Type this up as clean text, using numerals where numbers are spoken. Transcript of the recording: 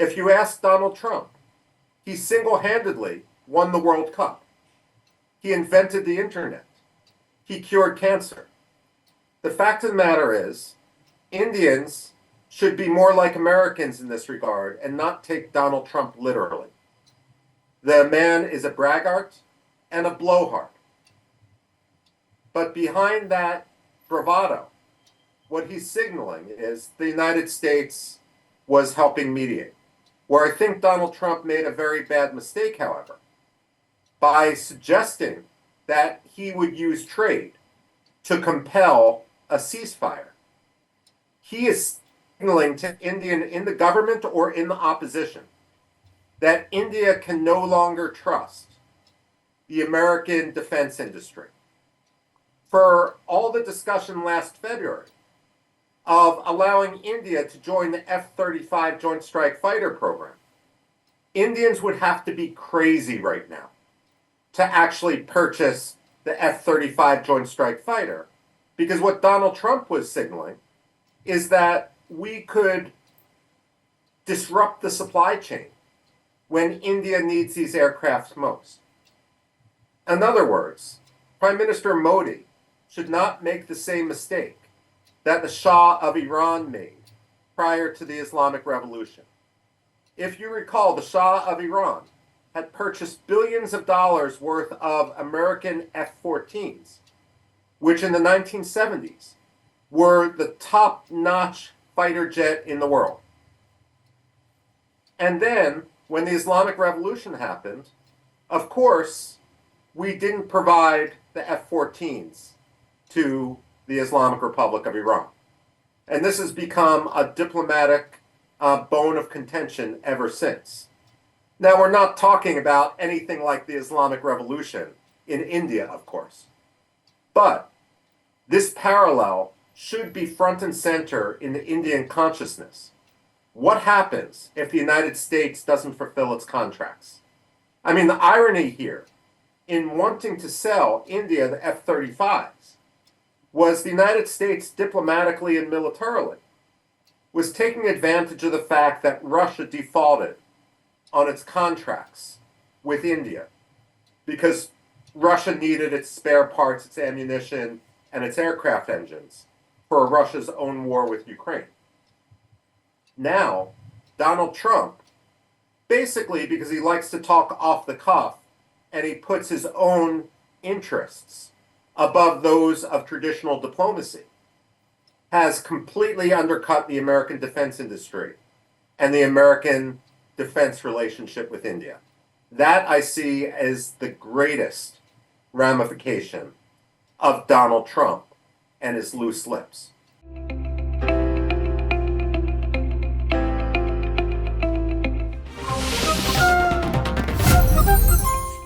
If you ask Donald Trump, he single-handedly won the World Cup. He invented the internet. He cured cancer. The fact of the matter is, Indians should be more like Americans in this regard and not take Donald Trump literally. The man is a braggart and a blowhard. But behind that bravado, what he's signaling is the United States was helping mediate. Where I think Donald Trump made a very bad mistake, however, by suggesting that he would use trade to compel a ceasefire. He is signaling to India in the government or in the opposition that India can no longer trust the American defense industry. For all the discussion last February of allowing India to join the F-35 Joint Strike Fighter program, Indians would have to be crazy right now to actually purchase the F-35 Joint Strike Fighter, because what Donald Trump was signaling is that we could disrupt the supply chain when India needs these aircraft most. In other words, Prime Minister Modi should not make the same mistake that the Shah of Iran made prior to the Islamic Revolution. If you recall, the Shah of Iran had purchased billions of dollars worth of American F-14s, which in the 1970s were the top-notch fighter jet in the world. And then, when the Islamic Revolution happened, of course, we didn't provide the F-14s to the Islamic Republic of Iran. And this has become a diplomatic bone of contention ever since. Now, we're not talking about anything like the Islamic Revolution in India, of course. But this parallel should be front and center in the Indian consciousness. What happens if the United States doesn't fulfill its contracts? I mean, the irony here in wanting to sell India the F-35s was the United States diplomatically and militarily was taking advantage of the fact that Russia defaulted on its contracts with India because Russia needed its spare parts, its ammunition, and its aircraft engines for Russia's own war with Ukraine. Now, Donald Trump, basically because he likes to talk off the cuff and he puts his own interests above those of traditional diplomacy, has completely undercut the American defense industry and the American defense relationship with India. That I see as the greatest ramification of Donald Trump and his loose lips.